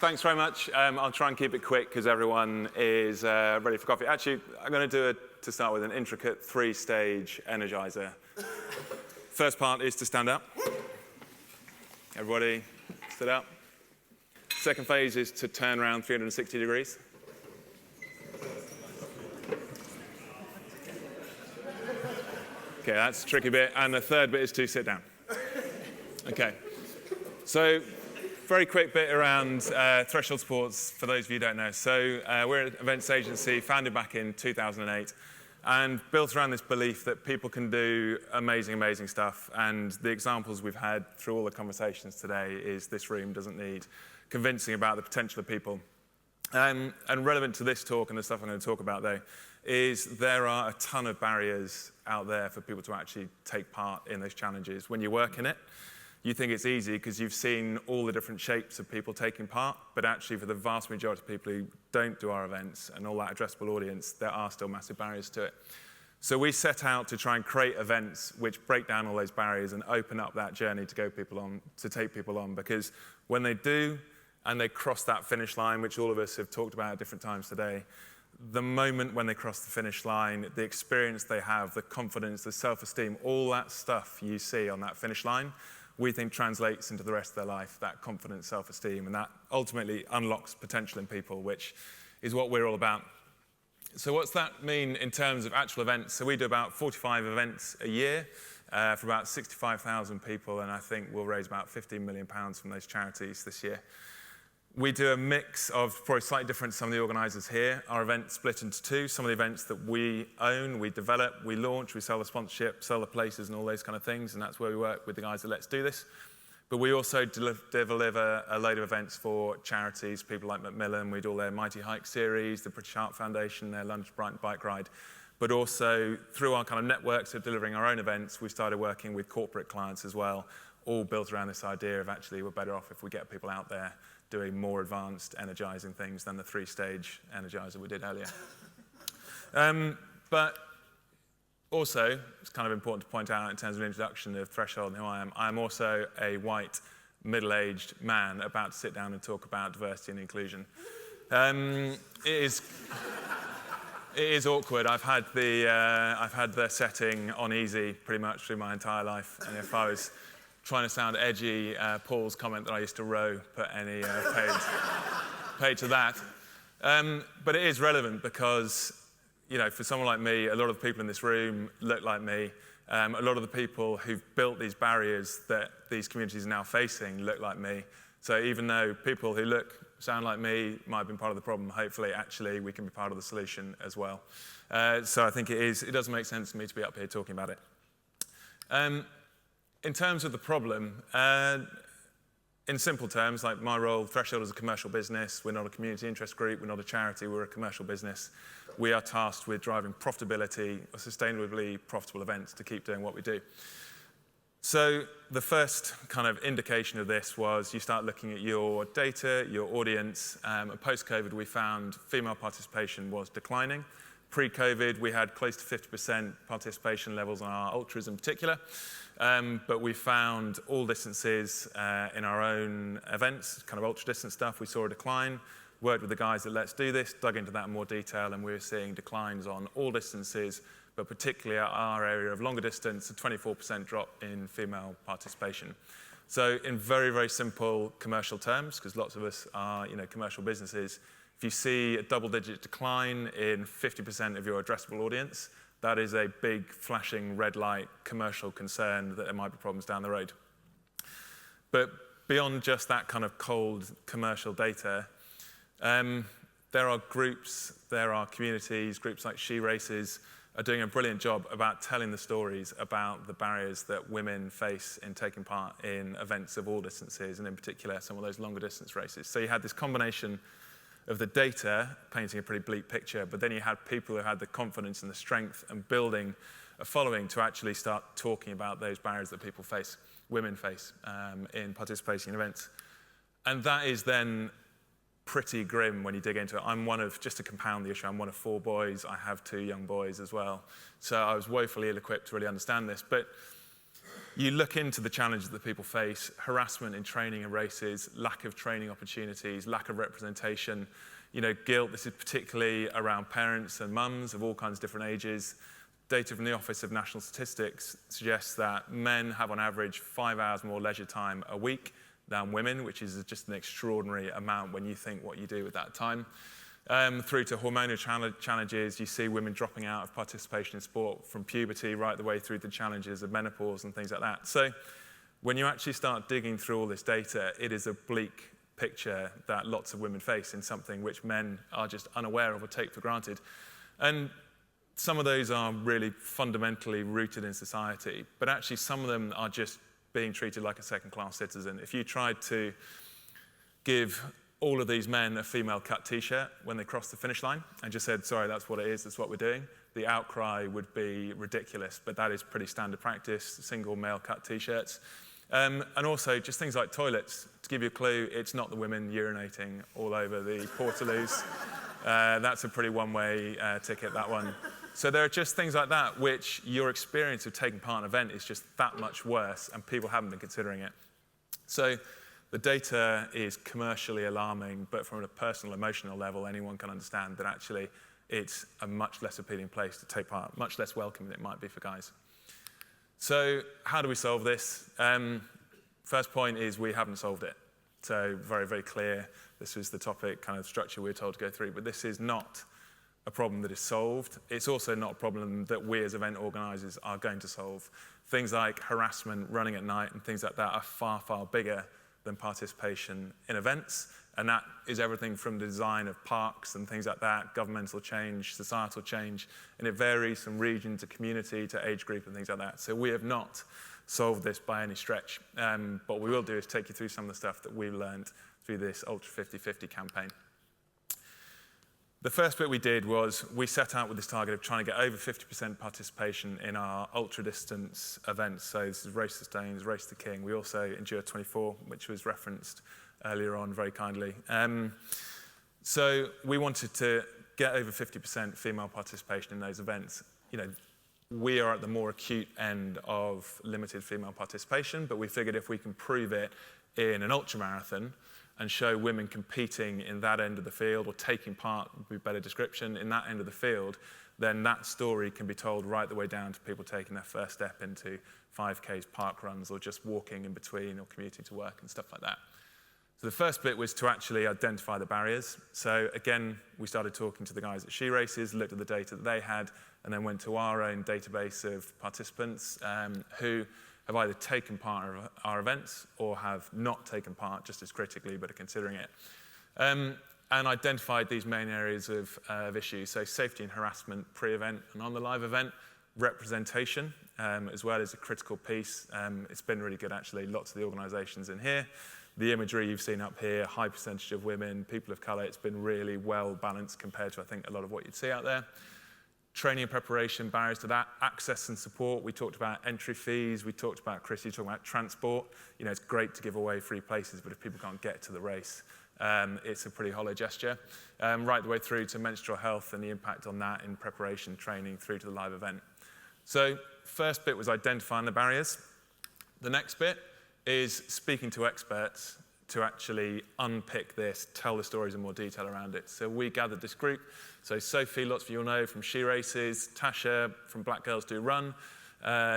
thanks very much. I'll try and keep it quick because everyone is ready for coffee. Actually, I'm going to do, to start with, an intricate 3-stage energizer. First part is to stand up. Everybody stood up. Second phase is to turn around 360 degrees. Okay, that's the tricky bit. And the third bit is to sit down. Okay. So, very quick bit around Threshold Sports, for those of you who don't know. So, we're an events agency founded back in 2008 and built around this belief that people can do amazing, amazing stuff. And the examples we've had through all the conversations today is this room doesn't need convincing about the potential of people. And relevant to this talk and the stuff I'm going to talk about, though, is there are a ton of barriers out there for people to actually take part in those challenges. When you work in it, you think it's easy because you've seen all the different shapes of people taking part, but actually for the vast majority of people who don't do our events and all that addressable audience, there are still massive barriers to it. So we set out to try and create events which break down all those barriers and open up that journey to take people on, because when they do and they cross that finish line, which all of us have talked about at different times today, the moment when they cross the finish line, the experience they have, the confidence, the self-esteem, all that stuff you see on that finish line, we think translates into the rest of their life, that confidence, self-esteem, and that ultimately unlocks potential in people, which is what we're all about. So what's that mean in terms of actual events? So we do about 45 events a year for about 65,000 people, and I think we'll raise about £15 million from those charities this year. We do a mix of, probably slightly different to some of the organisers here. Our events split into two. Some of the events that we own, we develop, we launch, we sell the sponsorship, sell the places and all those kind of things, and that's where we work with the guys at Let's Do This. But we also deliver a load of events for charities, people like Macmillan. We do all their Mighty Hike series, the British Heart Foundation, their London Brighton Bike Ride. But also, through our kind of networks of delivering our own events, we started working with corporate clients as well, all built around this idea of actually we're better off if we get people out there doing more advanced, energizing things than the 3-stage energizer we did earlier. But also, it's kind of important to point out in terms of an introduction of Threshold and who I am also a white, middle-aged man about to sit down and talk about diversity and inclusion. It is awkward. I've had the setting on easy pretty much through my entire life, and if I was trying to sound edgy, Paul's comment that I used to row put any paid to that. But it is relevant because, you know, for someone like me, a lot of the people in this room look like me. A lot of the people who've built these barriers that these communities are now facing look like me. So even though people who sound like me might have been part of the problem, hopefully, actually, we can be part of the solution as well. So I think it does make sense for me to be up here talking about it. In terms of the problem, in simple terms, like my role, Threshold is a commercial business. We're not a community interest group. We're not a charity. We're a commercial business. We are tasked with driving profitability, or sustainably profitable events to keep doing what we do. So the first kind of indication of this was you start looking at your data, your audience. Post-COVID, we found female participation was declining. Pre-COVID, we had close to 50% participation levels on our ultras in particular. But we found all distances in our own events, kind of ultra-distance stuff. We saw a decline, worked with the guys at Let's Do This, dug into that in more detail, and we were seeing declines on all distances, but particularly our area of longer distance, a 24% drop in female participation. So in very, very simple commercial terms, because lots of us are commercial businesses, if you see a double-digit decline in 50% of your addressable audience, that is a big, flashing red light commercial concern that there might be problems down the road. But beyond just that kind of cold commercial data, there are groups, there are communities, groups like SheRACES are doing a brilliant job about telling the stories about the barriers that women face in taking part in events of all distances, and in particular, some of those longer distance races. So you had this combination of the data painting a pretty bleak picture, but then you had people who had the confidence and the strength and building a following to actually start talking about those barriers that people face, women face, in participating in events. And that is then pretty grim when you dig into it. Just to compound the issue, I'm one of 4 boys. I have 2 young boys as well. So I was woefully ill-equipped to really understand this. But you look into the challenges that people face: harassment in training and races, lack of training opportunities, lack of representation, guilt. This is particularly around parents and mums of all kinds of different ages. Data from the Office of National Statistics suggests that men have on average 5 hours more leisure time a week than women, which is just an extraordinary amount when you think what you do with that time. Through to hormonal challenges, you see women dropping out of participation in sport from puberty right the way through the challenges of menopause and things like that. So when you actually start digging through all this data, it is a bleak picture that lots of women face in something which men are just unaware of or take for granted. And some of those are really fundamentally rooted in society, but actually some of them are just being treated like a second-class citizen. If you tried to give all of these men a female cut t-shirt when they crossed the finish line and just said, sorry, that's what it is, that's what we're doing, the outcry would be ridiculous, but that is pretty standard practice, single male cut t-shirts. And also just things like toilets. To give you a clue, it's not the women urinating all over the portaloos. That's a pretty one-way ticket, that one. So there are just things like that which your experience of taking part in an event is just that much worse, and people haven't been considering it. So the data is commercially alarming, but from a personal, emotional level, anyone can understand that actually it's a much less appealing place to take part, much less welcoming than it might be for guys. So how do we solve this? First point is we haven't solved it. So very, very clear. This was the topic kind of structure we were told to go through, but this is not a problem that is solved. It's also not a problem that we as event organisers are going to solve. Things like harassment, running at night, and things like that are far, far bigger than participation in events. And that is everything from the design of parks and things like that, governmental change, societal change, and it varies from region to community to age group and things like that. So we have not solved this by any stretch. What we will do is take you through some of the stuff that we learned through this Ultra 50/50 campaign. The first bit we did was we set out with this target of trying to get over 50% participation in our ultra-distance events. So this is Race to Stones, Race to King. We also Endure 24, which was referenced earlier on very kindly. So we wanted to get over 50% female participation in those events. We are at the more acute end of limited female participation, but we figured if we can prove it in an ultramarathon and show women competing in that end of the field, or taking part, would be a better description, in that end of the field, then that story can be told right the way down to people taking their first step into 5Ks, park runs, or just walking in between, or commuting to work and stuff like that. So the first bit was to actually identify the barriers. So again, we started talking to the guys at SheRACES, looked at the data that they had, and then went to our own database of participants who have either taken part in our events or have not taken part just as critically, but are considering it. And identified these main areas of issues. So safety and harassment pre-event and on the live event, representation as well as a critical piece. It's been really good actually, lots of the organisations in here. The imagery you've seen up here, high percentage of women, people of colour, it's been really well balanced compared to I think a lot of what you'd see out there. Training and preparation, barriers to that, access and support. We talked about entry fees. We talked about, Chris, you talking about transport. It's great to give away free places, but if people can't get to the race, it's a pretty hollow gesture. Right the way through to menstrual health and the impact on that in preparation, training, through to the live event. So first bit was identifying the barriers. The next bit is speaking to experts to actually unpick this, tell the stories in more detail around it. So we gathered this group. So Sophie, lots of you will know from SheRACES, Tasha from Black Girls Do Run,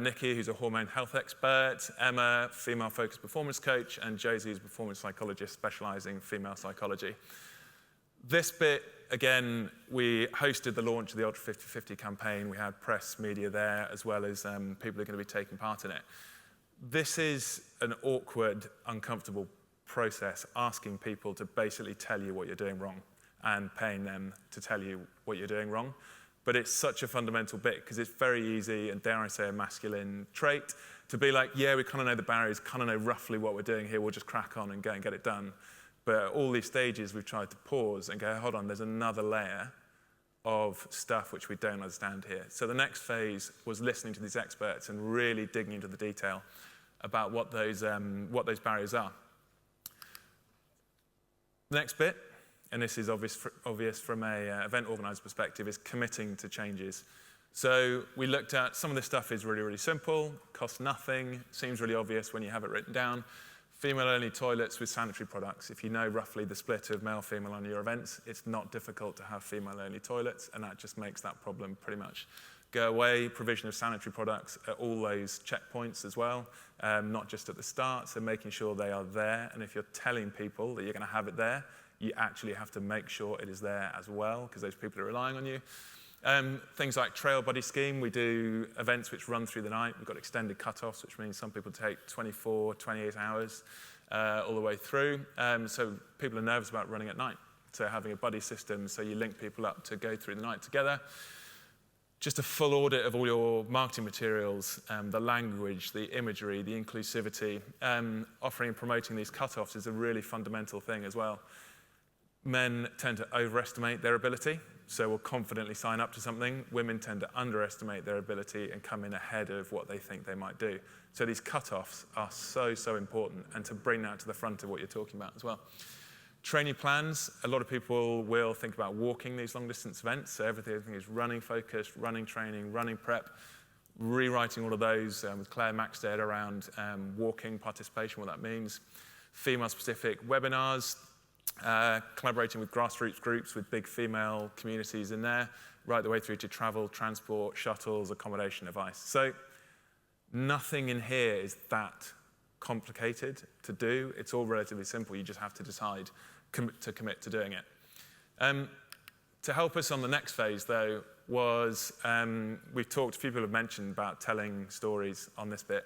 Nikki, who's a hormone health expert, Emma, female-focused performance coach, and Josie, who's a performance psychologist specialising in female psychology. This bit, again, we hosted the launch of the Ultra 50/50 campaign. We had press, media there, as well as people who are going to be taking part in it. This is an awkward, uncomfortable process, asking people to basically tell you what you're doing wrong and paying them to tell you what you're doing wrong. But it's such a fundamental bit because it's very easy, and dare I say a masculine trait, to be like, yeah, we kind of know the barriers, kind of know roughly what we're doing here, we'll just crack on and go and get it done. But at all these stages, we've tried to pause and go, hold on, there's another layer of stuff which we don't understand here. So the next phase was listening to these experts and really digging into the detail about what those barriers are. The next bit, and this is obvious from an event organizer perspective, is committing to changes. So we looked at some of this stuff is really, really simple, costs nothing, seems really obvious when you have it written down. Female-only toilets with sanitary products. If you know roughly the split of male-female on your events, it's not difficult to have female-only toilets, and that just makes that problem pretty much go away. Provision of sanitary products at all those checkpoints as well, not just at the start, so making sure they are there. And if you're telling people that you're going to have it there, you actually have to make sure it is there as well, because those people are relying on you. Things like trail buddy scheme, we do events which run through the night. We've got extended cutoffs, which means some people take 24, 28 hours all the way through. So people are nervous about running at night. So having a buddy system, so you link people up to go through the night together. Just a full audit of all your marketing materials, the language, the imagery, the inclusivity. Offering and promoting these cutoffs is a really fundamental thing as well. Men tend to overestimate their ability, so will confidently sign up to something. Women tend to underestimate their ability and come in ahead of what they think they might do. So these cutoffs are so, so important, and to bring that to the front of what you're talking about as well. Training plans, a lot of people will think about walking these long-distance events, so everything is running focused, running training, running prep, rewriting all of those with Claire Maxted around walking participation, what that means. Female-specific webinars, collaborating with grassroots groups with big female communities in there, right the way through to travel, transport, shuttles, accommodation advice. So nothing in here is that complicated to do. It's all relatively simple. You just have to decide to commit to doing it. To help us on the next phase, though, was we've talked, a few people have mentioned about telling stories on this bit.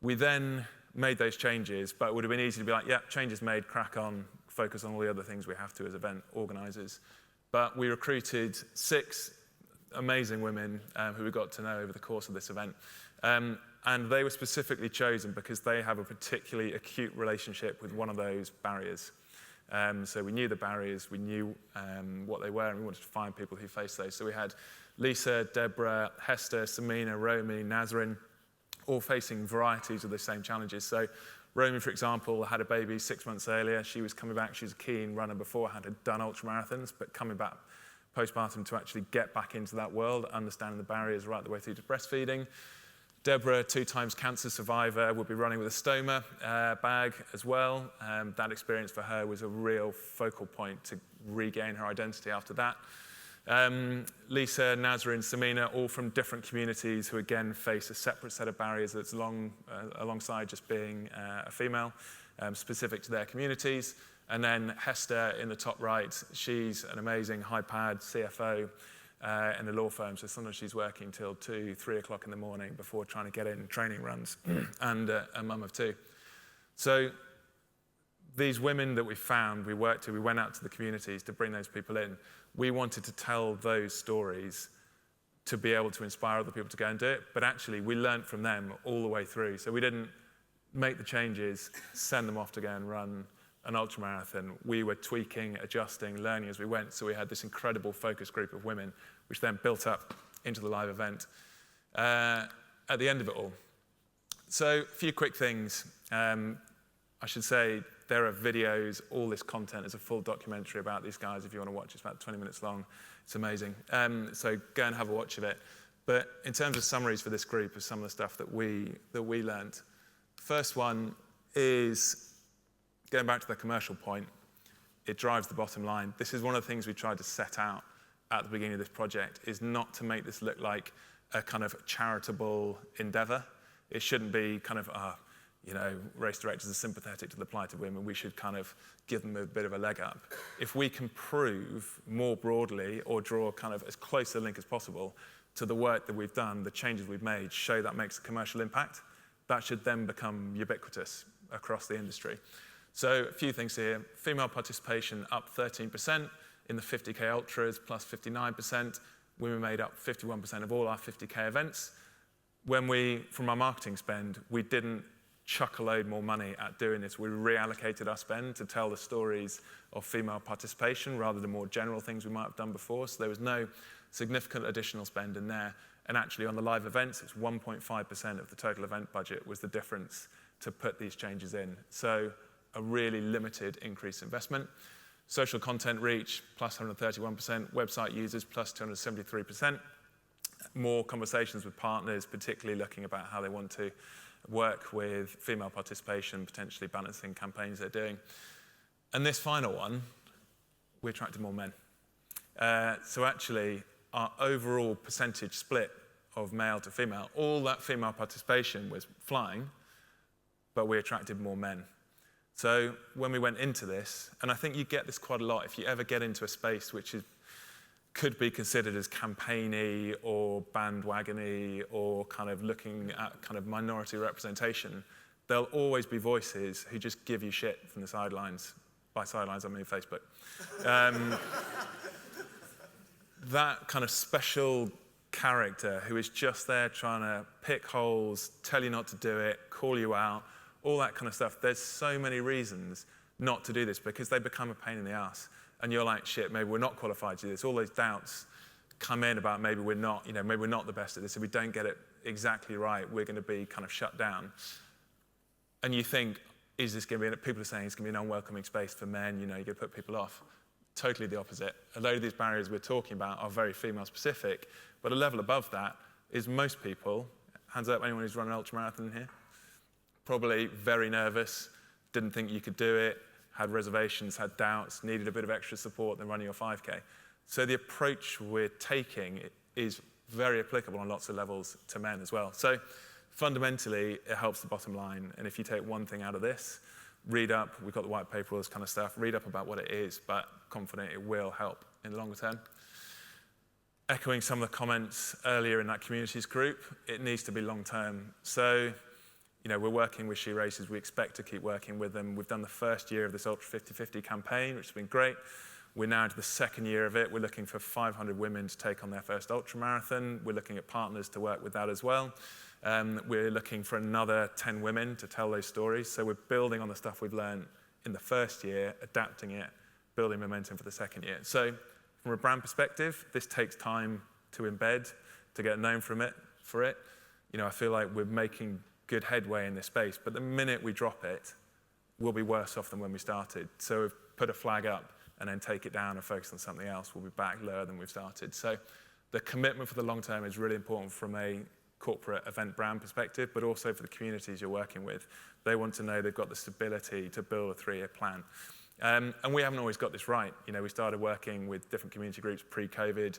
We then made those changes, but it would have been easy to be like, yeah, changes made, crack on, focus on all the other things we have to as event organisers. But we recruited 6 amazing women who we got to know over the course of this event. And they were specifically chosen because they have a particularly acute relationship with one of those barriers. So we knew the barriers, we knew what they were, and we wanted to find people who faced those. So we had Lisa, Deborah, Hester, Samina, Romy, Nazrin, all facing varieties of the same challenges. So Romy, for example, had a baby 6 months earlier. She was coming back. She was a keen runner beforehand, had done ultramarathons, but coming back postpartum to actually get back into that world, understanding the barriers right the way through to breastfeeding. Deborah, 2 times cancer survivor, will be running with a stoma bag as well. That experience for her was a real focal point to regain her identity after that. Lisa, Nazrin, Samina, all from different communities who again face a separate set of barriers that's alongside just being a female, specific to their communities. And then Hester in the top right, she's an amazing high-powered CFO in the law firm, so sometimes she's working till 2, 3 o'clock in the morning before trying to get in training runs, and a mum of 2. So these women that we found, we went out to the communities to bring those people in. We wanted to tell those stories to be able to inspire other people to go and do it, but actually we learned from them all the way through. So we didn't make the changes, send them off to go and run an ultramarathon. We were tweaking, adjusting, learning as we went. So we had this incredible focus group of women, which then built up into the live event at the end of it all. So a few quick things. I should say there are videos, all this content is a full documentary about these guys if you want to watch. It's about 20 minutes long. It's amazing. So go and have a watch of it. But in terms of summaries for this group of some of the stuff that we learned. First one is, going back to the commercial point, it drives the bottom line. This is one of the things we tried to set out at the beginning of this project, is not to make this look like a kind of charitable endeavor. It shouldn't be kind of, race directors are sympathetic to the plight of women. We should kind of give them a bit of a leg up. If we can prove more broadly or draw kind of as close a link as possible to the work that we've done, the changes we've made, show that makes a commercial impact, that should then become ubiquitous across the industry. So a few things here. Female participation up 13% in the 50K Ultras, plus 59%. Women made up 51% of all our 50K events. From our marketing spend, we didn't chuck a load more money at doing this. We reallocated our spend to tell the stories of female participation rather than more general things we might have done before. So there was no significant additional spend in there. And actually on the live events, it's 1.5% of the total event budget was the difference to put these changes in. So a really limited increase in investment. Social content reach, plus 131%. Website users, plus 273%. more conversations with partners, particularly looking about how they want to work with female participation, potentially balancing campaigns they're doing. And this final one, we attracted more men. So actually, our overall percentage split of male to female, all that female participation was flying, but we attracted more men. So when we went into this, and I think you get this quite a lot, if you ever get into a space which could be considered as campaigny or bandwagony or kind of looking at kind of minority representation, there'll always be voices who just give you shit from the sidelines. By sidelines, I mean Facebook. That kind of special character who is just there trying to pick holes, tell you not to do it, call you out, all that kind of stuff. There's so many reasons not to do this because they become a pain in the ass. And you're like, shit, maybe we're not qualified to do this. All those doubts come in about maybe we're not, maybe we're not the best at this. If we don't get it exactly right, we're going to be kind of shut down. And you think, is this going to be, people are saying it's going to be an unwelcoming space for men, you're going to put people off. Totally the opposite. A load of these barriers we're talking about are very female specific, but a level above that is most people, hands up anyone who's run an ultramarathon here, probably very nervous, didn't think you could do it, had reservations, had doubts, needed a bit of extra support than running your 5K. So the approach we're taking is very applicable on lots of levels to men as well. So fundamentally, it helps the bottom line. And if you take one thing out of this, read up, we've got the white paper, all this kind of stuff, read up about what it is, but confident it will help in the longer term. Echoing some of the comments earlier in that communities group, it needs to be long term. So, we're working with SheRACES, we expect to keep working with them. We've done the first year of this Ultra 50-50 campaign, which has been great. We're now into the second year of it. We're looking for 500 women to take on their first ultramarathon. We're looking at partners to work with that as well. We're looking for another 10 women to tell those stories. So we're building on the stuff we've learned in the first year, adapting it, building momentum for the second year. So from a brand perspective, this takes time to embed, to get known for it. I feel like we're making good headway in this space, but the minute we drop it, we'll be worse off than when we started. So we've put a flag up and then take it down and focus on something else. We'll be back lower than we've started. So the commitment for the long term is really important from a corporate event brand perspective, but also for the communities you're working with. They want to know they've got the stability to build a 3-year plan. And we haven't always got this right. We started working with different community groups pre-COVID,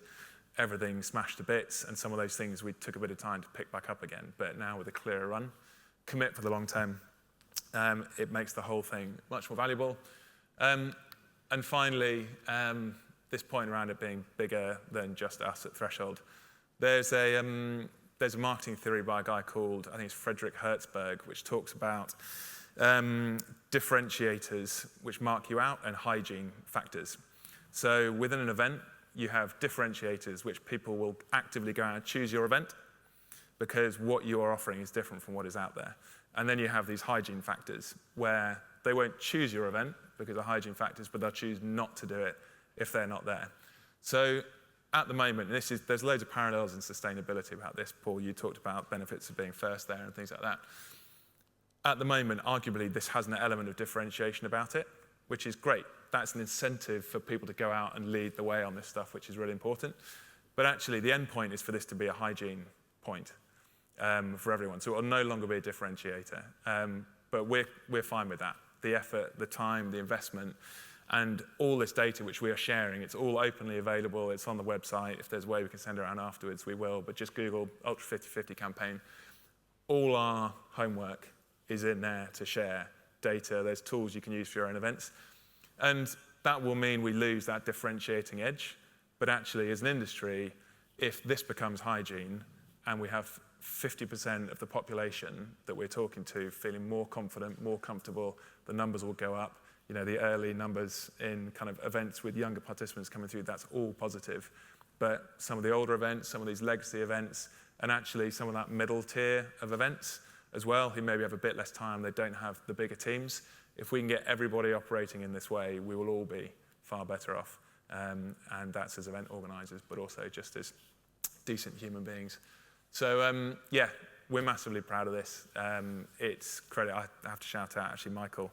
everything smashed to bits, and some of those things we took a bit of time to pick back up again. But now with a clearer run, commit for the long term, it makes the whole thing much more valuable. And finally, this point around it being bigger than just us at Threshold. There's a marketing theory by a guy called, I think it's Frederick Hertzberg, which talks about differentiators which mark you out and hygiene factors. So within an event, you have differentiators which people will actively go out and choose your event because what you are offering is different from what is out there. And then you have these hygiene factors where they won't choose your event because of hygiene factors, but they'll choose not to do it if they're not there. So at the moment, there's loads of parallels in sustainability about this. Paul, you talked about benefits of being first there and things like that. At the moment, arguably, this has an element of differentiation about it, which is great. That's an incentive for people to go out and lead the way on this stuff, which is really important. But actually, the end point is for this to be a hygiene point for everyone. So it will no longer be a differentiator. But we're fine with that. The effort, the time, the investment, and all this data which we are sharing, it's all openly available. It's on the website. If there's a way we can send it around afterwards, we will. But just Google Ultra 50-50 campaign. All our homework is in there to share data. There's tools you can use for your own events. And that will mean we lose that differentiating edge. But actually, as an industry, if this becomes hygiene and we have 50% of the population that we're talking to feeling more confident, more comfortable, the numbers will go up. The early numbers in kind of events with younger participants coming through, that's all positive. But some of the older events, some of these legacy events, and actually some of that middle tier of events as well, who maybe have a bit less time, they don't have the bigger teams. If we can get everybody operating in this way, we will all be far better off. And that's as event organisers, but also just as decent human beings. So, yeah, we're massively proud of this. It's credit, I have to shout out actually Michael,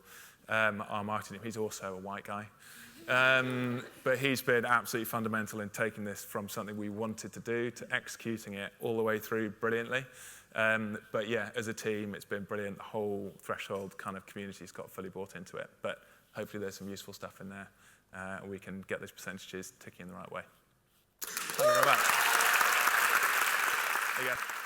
our marketing team. He's also a white guy. But he's been absolutely fundamental in taking this from something we wanted to do to executing it all the way through brilliantly. But yeah, as a team, it's been brilliant. The whole Threshold kind of community's got fully bought into it. But hopefully there's some useful stuff in there. And we can get those percentages ticking in the right way. Thank you very much. There you go.